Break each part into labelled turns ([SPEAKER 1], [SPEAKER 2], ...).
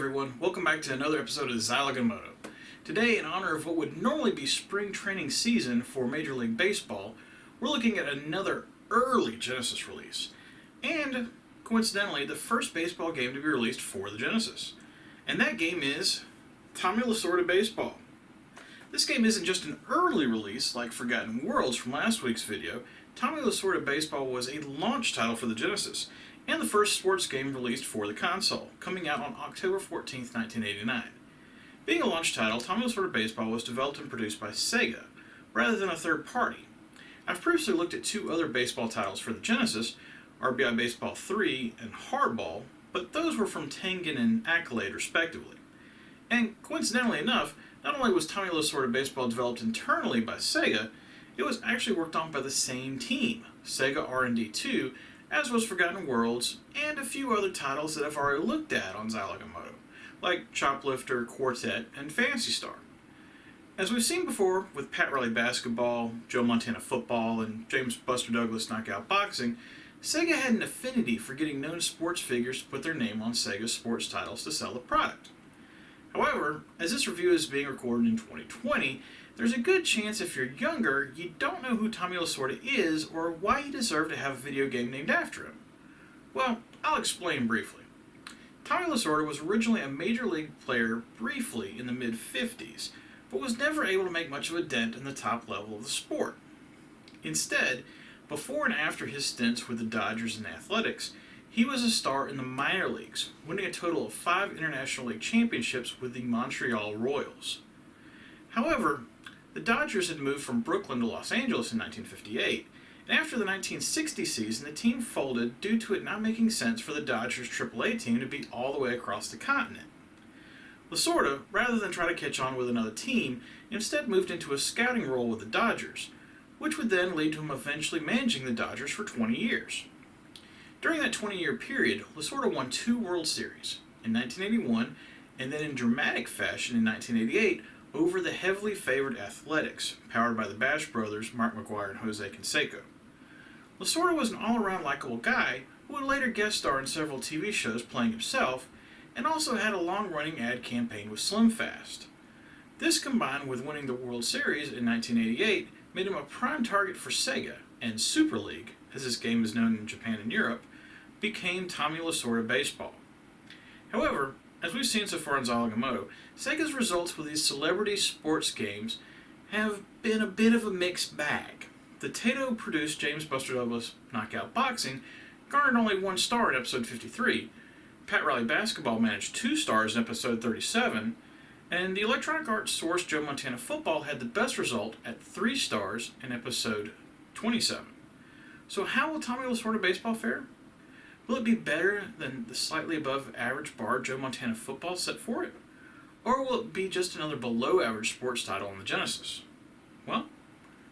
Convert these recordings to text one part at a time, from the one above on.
[SPEAKER 1] everyone, welcome back to another episode of Zilog and Moto. Today, in honor of what would normally be spring training season for Major League Baseball, we're looking at another early Genesis release, and coincidentally, the first baseball game to be released for the Genesis. And that game is Tommy Lasorda Baseball. This game isn't just an early release like Forgotten Worlds from last week's video. Tommy Lasorda Baseball was a launch title for the Genesis, and the first sports game released for the console, coming out on October 14th, 1989. Being a launch title, Tommy Lasorda Baseball was developed and produced by Sega, rather than a third party. I've previously looked at two other baseball titles for the Genesis, RBI Baseball 3 and Hardball, but those were from Tengen and Accolade respectively. And coincidentally enough, not only was Tommy Lasorda Baseball developed internally by Sega, it was actually worked on by the same team, Sega R&D 2, as was Forgotten Worlds, and a few other titles that I've already looked at on Zilog and Moto, like Choplifter, Quartet, and Phantasy Star. As we've seen before with Pat Riley Basketball, Joe Montana Football, and James Buster Douglas Knockout Boxing, Sega had an affinity for getting known sports figures to put their name on Sega's sports titles to sell the product. However, as this review is being recorded in 2020, there's a good chance if you're younger, you don't know who Tommy Lasorda is or why he deserved to have a video game named after him. Well, I'll explain briefly. Tommy Lasorda was originally a major league player briefly in the mid-50s, but was never able to make much of a dent in the top level of the sport. Instead, before and after his stints with the Dodgers and Athletics, he was a star in the minor leagues, winning a total of 5 International League championships with the Montreal Royals. However, the Dodgers had moved from Brooklyn to Los Angeles in 1958, and after the 1960 season, the team folded due to it not making sense for the Dodgers AAA team to be all the way across the continent. Lasorda, rather than try to catch on with another team, instead moved into a scouting role with the Dodgers, which would then lead to him eventually managing the Dodgers for 20 years. During that 20-year period, Lasorda won 2 World Series, in 1981, and then in dramatic fashion in 1988, over the heavily favored Athletics, powered by the Bash brothers Mark McGwire and Jose Canseco. Lasorda was an all-around likable guy who would later guest star in several TV shows playing himself, and also had a long-running ad campaign with Slim Fast. This, combined with winning the World Series in 1988, made him a prime target for Sega, and Super League, as this game is known in Japan and Europe, became Tommy Lasorda Baseball. However, as we've seen so far in Zilog and Moto, Sega's results with these celebrity sports games have been a bit of a mixed bag. The Taito-produced James Buster Douglas Knockout Boxing garnered only 1 star in episode 53, Pat Riley Basketball managed 2 stars in episode 37, and the Electronic Arts source Joe Montana Football had the best result at 3 stars in episode 27. So how will Tommy Lasorda Baseball fare? Will it be better than the slightly above average bar Joe Montana Football set for it? Or will it be just another below average sports title on the Genesis? Well,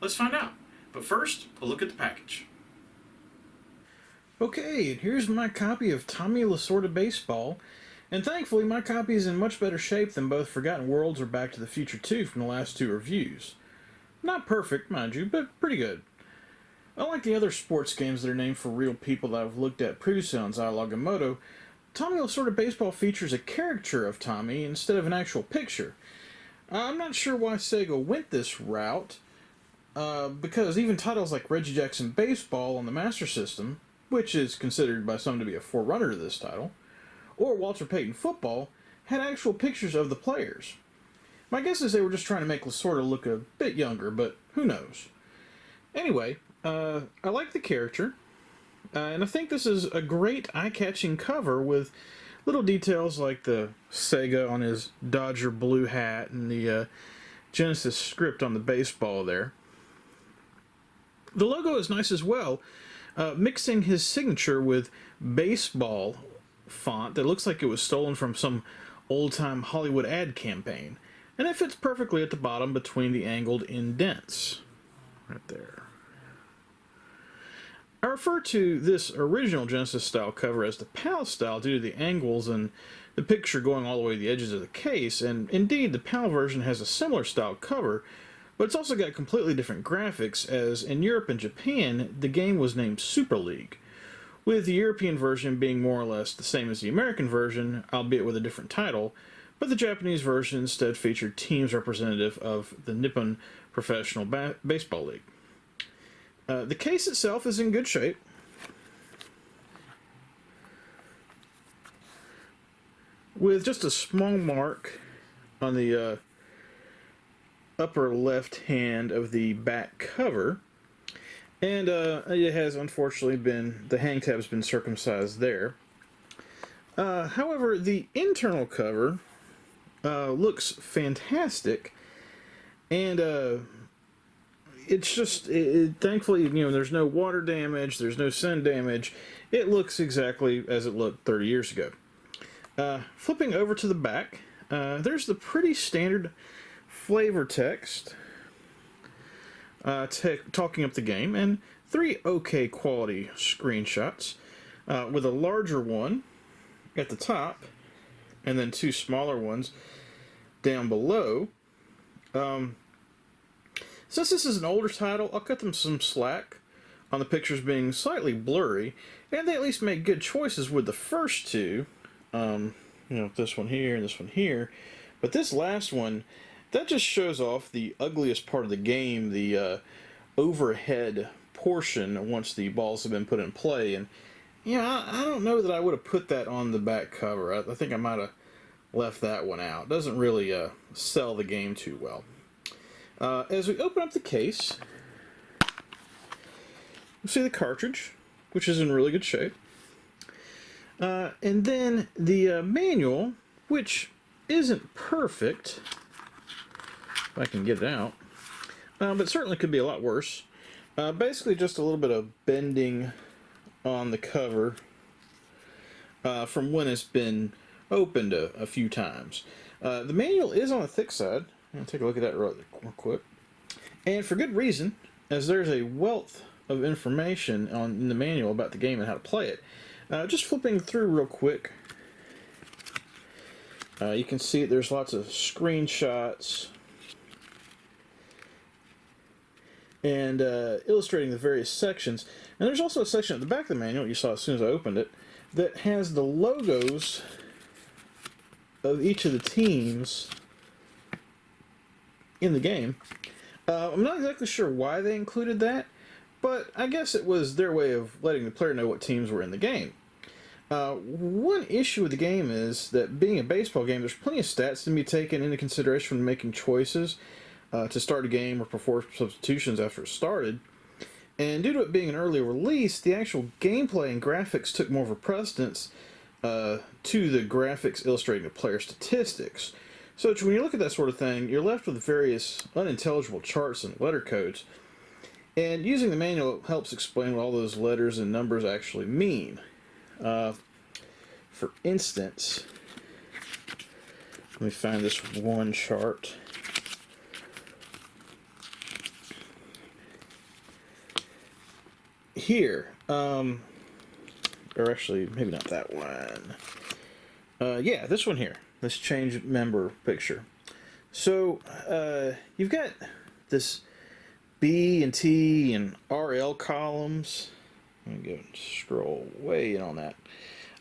[SPEAKER 1] let's find out. But first, a look at the package.
[SPEAKER 2] Okay, and here's my copy of Tommy Lasorda Baseball, and thankfully my copy is in much better shape than both Forgotten Worlds or Back to the Future 2 from the last 2 reviews. Not perfect, mind you, but pretty good. Unlike the other sports games that are named for real people that I've looked at previously on Zilog and Moto, Tommy Lasorda Baseball features a caricature of Tommy instead of an actual picture. I'm not sure why Sega went this route, because even titles like Reggie Jackson Baseball on the Master System, which is considered by some to be a forerunner to this title, or Walter Payton Football, had actual pictures of the players. My guess is they were just trying to make Lasorda look a bit younger, but who knows. Anyway, I like the character, and I think this is a great eye-catching cover with little details like the Sega on his Dodger blue hat and the Genesis script on the baseball there. The logo is nice as well, mixing his signature with baseball font that looks like it was stolen from some old-time Hollywood ad campaign, and it fits perfectly at the bottom between the angled indents. Right there. I refer to this original Genesis-style cover as the PAL style due to the angles and the picture going all the way to the edges of the case, and indeed the PAL version has a similar style cover, but it's also got completely different graphics, as in Europe and Japan, the game was named Super League, with the European version being more or less the same as the American version, albeit with a different title, but the Japanese version instead featured teams representative of the Nippon Professional Baseball League. The case itself is in good shape. With just a small mark on the upper left hand of the back cover, and it has unfortunately been, the hang tab's been circumcised there. However, the internal cover looks fantastic, and it's just, thankfully, there's no water damage, there's no sun damage. It looks exactly as it looked 30 years ago. Flipping over to the back, there's the pretty standard flavor text talking up the game, and 3 okay quality screenshots, with a larger one at the top, and then 2 smaller ones down below. Since this is an older title, I'll cut them some slack on the pictures being slightly blurry, and they at least make good choices with the first 2. This one here and this one here. But this last one, that just shows off the ugliest part of the game, the overhead portion once the balls have been put in play. And, I don't know that I would have put that on the back cover. I think I might have left that one out. It doesn't really sell the game too well. As we open up the case, we'll see the cartridge, which is in really good shape. And then the manual, which isn't perfect, if I can get it out, but certainly could be a lot worse. Basically just a little bit of bending on the cover from when it's been opened a few times. The manual is on the thick side. I'll take a look at that real quick. And for good reason, as there's a wealth of information in the manual about the game and how to play it. Just flipping through real quick, you can see there's lots of screenshots and illustrating the various sections. And there's also a section at the back of the manual, you saw as soon as I opened it, that has the logos of each of the teams in the game. I'm not exactly sure why they included that, but I guess it was their way of letting the player know what teams were in the game. One issue with the game is that being a baseball game, there's plenty of stats to be taken into consideration when making choices to start a game or perform substitutions after it started. And due to it being an early release, the actual gameplay and graphics took more of a precedence to the graphics illustrating the player statistics. So when you look at that sort of thing, you're left with various unintelligible charts and letter codes. And using the manual helps explain what all those letters and numbers actually mean. For instance, let me find this one chart. Here, or actually, maybe not that one. Yeah, this one here. This change member picture. So, you've got this B and T and RL columns. Let me go and scroll way in on that.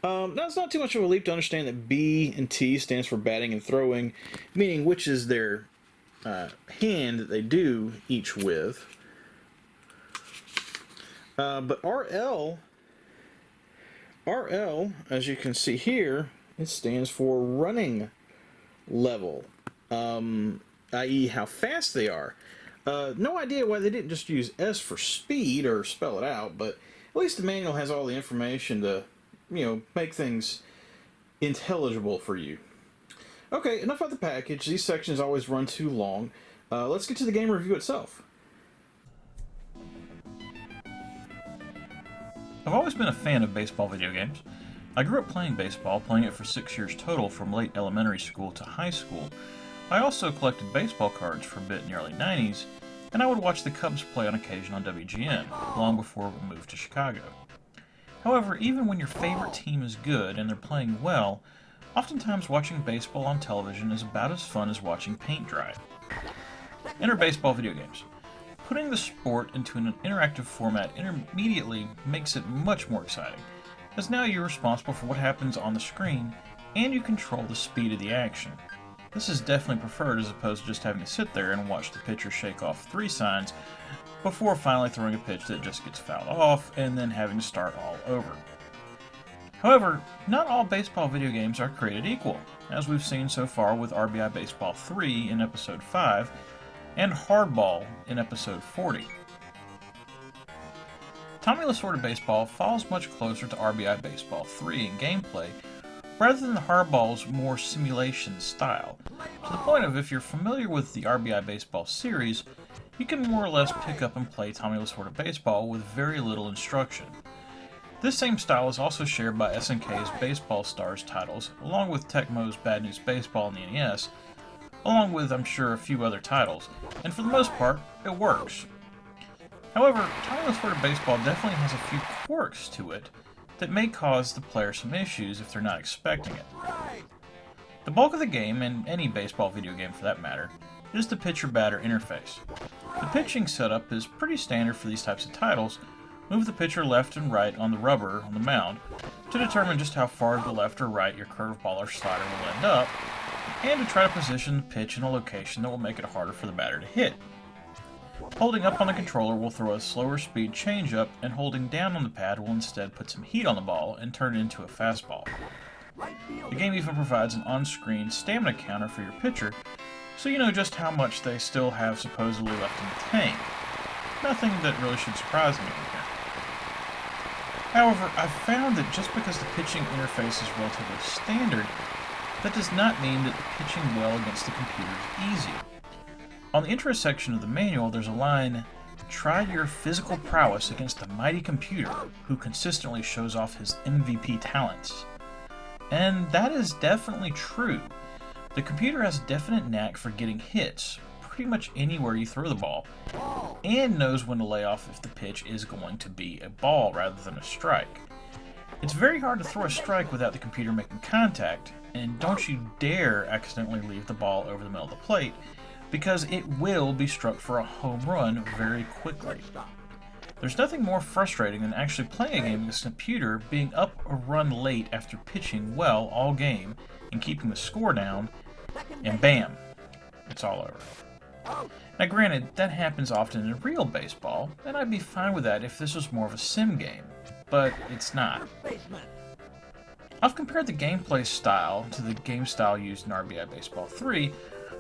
[SPEAKER 2] That's not too much of a leap to understand that B and T stands for batting and throwing, meaning which is their hand that they do each with. But RL, as you can see here, it stands for running level, i.e. how fast they are. No idea why they didn't just use S for speed or spell it out, but at least the manual has all the information to, make things intelligible for you. Okay, enough about the package. These sections always run too long. Let's get to the game review itself.
[SPEAKER 3] I've always been a fan of baseball video games. I grew up playing baseball, playing it for 6 years total from late elementary school to high school. I also collected baseball cards for a bit in the early 90s, and I would watch the Cubs play on occasion on WGN, long before we moved to Chicago. However, even when your favorite team is good and they're playing well, oftentimes watching baseball on television is about as fun as watching paint dry. Enter baseball video games. putting the sport into an interactive format immediately makes it much more exciting, as now you're responsible for what happens on the screen, and you control the speed of the action. This is definitely preferred as opposed to just having to sit there and watch the pitcher shake off 3 signs before finally throwing a pitch that just gets fouled off and then having to start all over. However, not all baseball video games are created equal, as we've seen so far with RBI Baseball 3 in Episode 5 and Hardball in Episode 40. Tommy Lasorda Baseball falls much closer to RBI Baseball 3 in gameplay rather than the Hardball's more simulation style, to the point of if you're familiar with the RBI Baseball series, you can more or less pick up and play Tommy Lasorda Baseball with very little instruction. This same style is also shared by SNK's Baseball Stars titles, along with Tecmo's Bad News Baseball in the NES, along with, I'm sure, a few other titles, and for the most part, it works. However, Tommy Lasorda Baseball definitely has a few quirks to it that may cause the player some issues if they're not expecting it. The bulk of the game, and any baseball video game for that matter, is the pitcher-batter interface. The pitching setup is pretty standard for these types of titles. Move the pitcher left and right on the rubber on the mound to determine just how far to the left or right your curveball or slider will end up, and to try to position the pitch in a location that will make it harder for the batter to hit. Holding up on the controller will throw a slower speed changeup, and holding down on the pad will instead put some heat on the ball and turn it into a fastball. The game even provides an on-screen stamina counter for your pitcher, so you know just how much they still have supposedly left in the tank. Nothing that really should surprise anyone here. However, I've found that just because the pitching interface is relatively standard, that does not mean that the pitching well against the computer is easy. On the intro section of the manual, there's a line, "Try your physical prowess against the mighty computer who consistently shows off his MVP talents." And that is definitely true. The computer has a definite knack for getting hits pretty much anywhere you throw the ball, and knows when to lay off if the pitch is going to be a ball rather than a strike. It's very hard to throw a strike without the computer making contact, and don't you dare accidentally leave the ball over the middle of the plate, because it will be struck for a home run very quickly. There's nothing more frustrating than actually playing a game against a computer, being up a run late after pitching well all game and keeping the score down, and bam, it's all over. Now granted, that happens often in real baseball, and I'd be fine with that if this was more of a sim game, but it's not. I've compared the gameplay style to the game style used in RBI Baseball 3,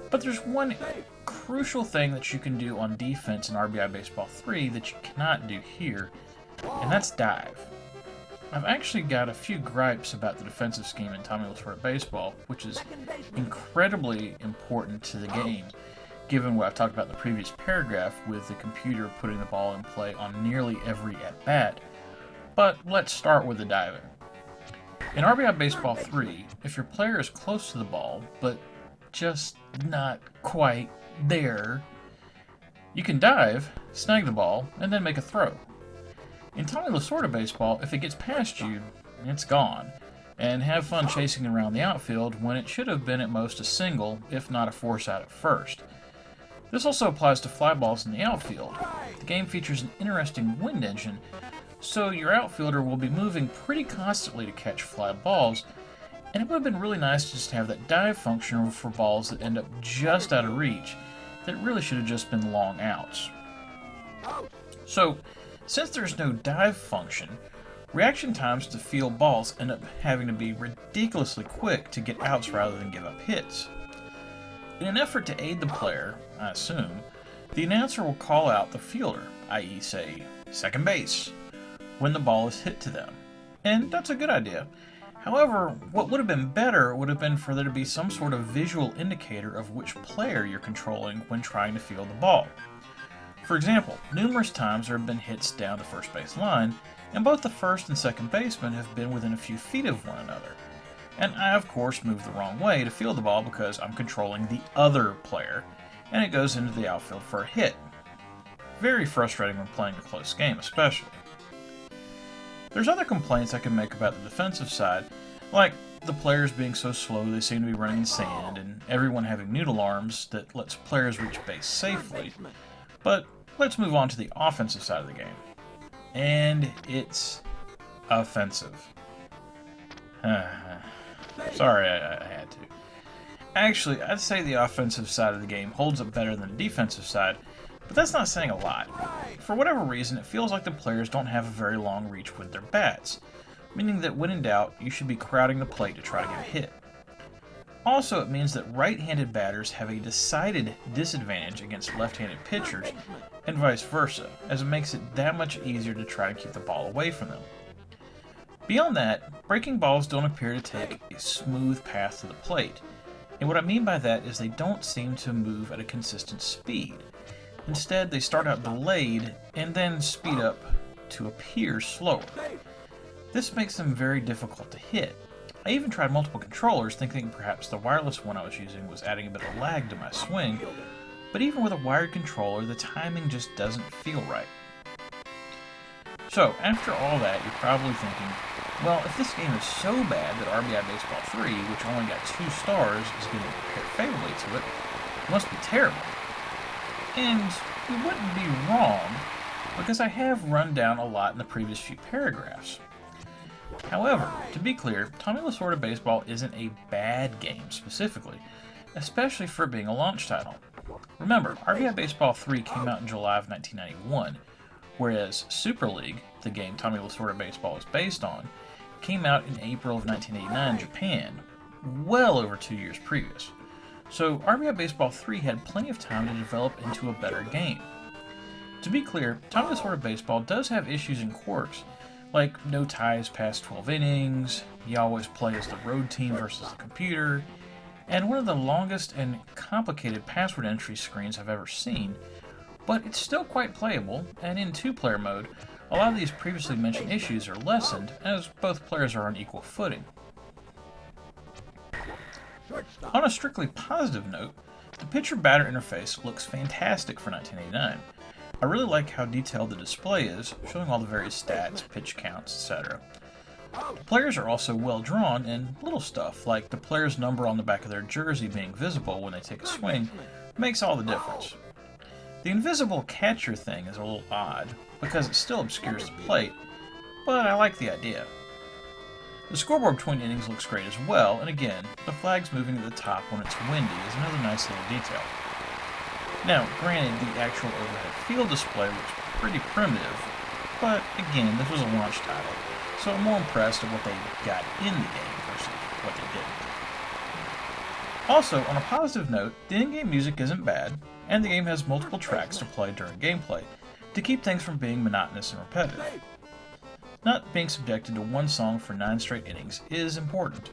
[SPEAKER 3] but there's one crucial thing that you can do on defense in RBI Baseball 3 that you cannot do here, and that's dive. I've actually got a few gripes about the defensive scheme in Tommy Lasorda Baseball, which is incredibly important to the game, given what I've talked about in the previous paragraph with the computer putting the ball in play on nearly every at-bat. But let's start with the diving. In RBI Baseball 3, if your player is close to the ball, but just not quite there, you can dive, snag the ball, and then make a throw. In Tommy Lasorda Baseball, if it gets past you, it's gone, and have fun chasing around the outfield when it should have been at most a single, if not a force out at first. This also applies to fly balls in the outfield. The game features an interesting wind engine, so your outfielder will be moving pretty constantly to catch fly balls, and it would have been really nice to just have that dive function for balls that end up just out of reach that really should have just been long outs. So, since there's no dive function, reaction times to field balls end up having to be ridiculously quick to get outs rather than give up hits. In an effort to aid the player, I assume, the announcer will call out the fielder, i.e. say, second base, when the ball is hit to them. And that's a good idea. However, what would have been better would have been for there to be some sort of visual indicator of which player you're controlling when trying to field the ball. For example, numerous times there have been hits down the first base line, and both the first and second baseman have been within a few feet of one another. And I, of course, moved the wrong way to field the ball because I'm controlling the other player, and it goes into the outfield for a hit. Very frustrating when playing a close game, especially. There's other complaints I can make about the defensive side, like the players being so slow they seem to be running in sand, and everyone having noodle arms that lets players reach base safely. But Let's move on to the offensive side of the game. And it's offensive. Sorry, I had to. Actually, I'd say the offensive side of the game holds up better than the defensive side, but that's not saying a lot. For whatever reason, it feels like the players don't have a very long reach with their bats, meaning that when in doubt, you should be crowding the plate to try to get a hit. Also, it means that right-handed batters have a decided disadvantage against left-handed pitchers, and vice versa, as it makes it that much easier to try to keep the ball away from them. Beyond that, breaking balls don't appear to take a smooth path to the plate, and what I mean by that is they don't seem to move at a consistent speed. Instead, they start out delayed and then speed up to appear slower. This makes them very difficult to hit. I even tried multiple controllers, thinking perhaps the wireless one I was using was adding a bit of lag to my swing, but even with a wired controller, the timing just doesn't feel right. So, after all that, you're probably thinking, well, if this game is so bad that RBI Baseball 3, which only got 2 stars, is going to compare favorably to it, it must be terrible. And you wouldn't be wrong, because I have run down a lot in the previous few paragraphs. However, to be clear, Tommy Lasorda Baseball isn't a bad game specifically, especially for being a launch title. Remember, RBI Baseball 3 came out in July of 1991, whereas Super League, the game Tommy Lasorda Baseball is based on, came out in April of 1989 in Japan, well over 2 years previous. So RBI Baseball 3 had plenty of time to develop into a better game. To be clear, Tommy Lasorda Baseball does have issues and quirks, like no ties past 12 innings, you always play as the road team versus the computer, and one of the longest and complicated password entry screens I've ever seen, but it's still quite playable, and in 2-player mode, a lot of these previously mentioned issues are lessened, as both players are on equal footing. On a strictly positive note, the pitcher-batter interface looks fantastic for 1989. I really like how detailed the display is, showing all the various stats, pitch counts, etc. The players are also well drawn, and little stuff, like the player's number on the back of their jersey being visible when they take a swing, makes all the difference. The invisible catcher thing is a little odd, because it still obscures the plate, but I like the idea. The scoreboard between innings looks great as well, and again, the flags moving to the top when it's windy is another nice little detail. Now, granted, the actual overhead field display looks pretty primitive, but again, this was a launch title, so I'm more impressed at what they got in the game versus what they didn't. Also, on a positive note, the in-game music isn't bad, and the game has multiple tracks to play during gameplay, to keep things from being monotonous and repetitive. Not being subjected to one song for 9 straight innings is important.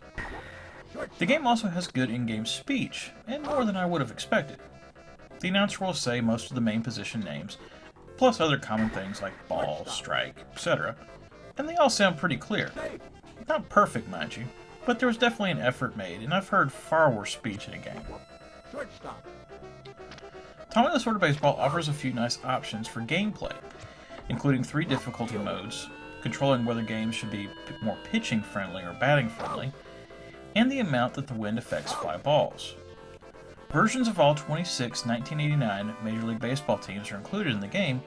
[SPEAKER 3] The game also has good in-game speech, and more than I would have expected. The announcer will say most of the main position names, plus other common things like ball, strike, etc., and they all sound pretty clear. Not perfect, mind you, but there was definitely an effort made, and I've heard far worse speech in a game. Tommy Lasorda Baseball offers a few nice options for gameplay, including 3 difficulty modes, controlling whether games should be more pitching friendly or batting friendly, and the amount that the wind affects fly balls. Versions of all 26 1989 Major League Baseball teams are included in the game,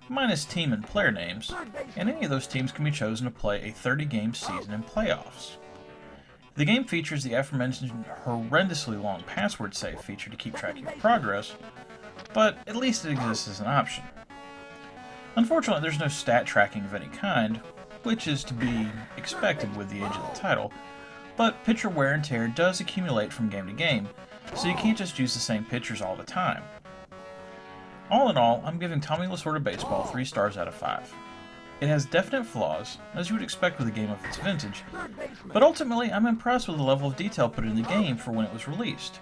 [SPEAKER 3] minus team and player names, and any of those teams can be chosen to play a 30-game season in playoffs. The game features the aforementioned horrendously long password save feature to keep track of your progress, but at least it exists as an option. Unfortunately, there's no stat tracking of any kind, which is to be expected with the age of the title, but pitcher wear and tear does accumulate from game to game, so you can't just use the same pitchers all the time. All in all, I'm giving Tommy Lasorda Baseball 3 stars out of 5. It has definite flaws, as you would expect with a game of its vintage, but ultimately I'm impressed with the level of detail put in the game for when it was released.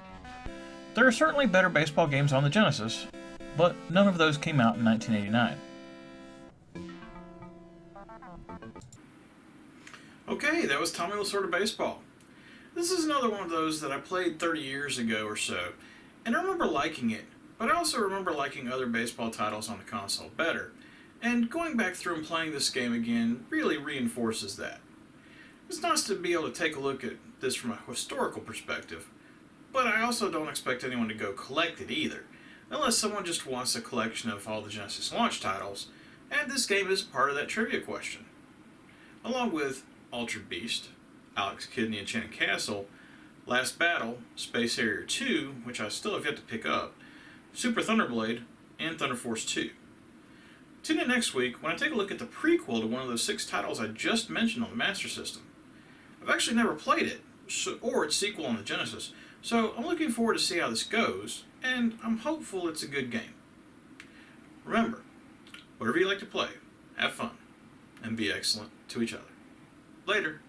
[SPEAKER 3] There are certainly better baseball games on the Genesis, but none of those came out in 1989.
[SPEAKER 1] Okay, that was Tommy Lasorda Baseball. This is another one of those that I played 30 years ago or so, and I remember liking it, but I also remember liking other baseball titles on the console better, and going back through and playing this game again really reinforces that. It's nice to be able to take a look at this from a historical perspective, but I also don't expect anyone to go collect it either. unless someone just wants a collection of all the Genesis launch titles, and this game is part of that trivia question. Along with Altered Beast, Alex Kidd and the Enchanted Castle, Last Battle, Space Harrier 2, which I still have yet to pick up, Super Thunderblade, and Thunder Force 2. Tune in next week when I take a look at the prequel to one of those 6 titles I just mentioned on the Master System. I've actually never played it, or its sequel on the Genesis, so I'm looking forward to see how this goes, and I'm hopeful it's a good game. Remember, whatever you like to play, have fun, and be excellent to each other. Later.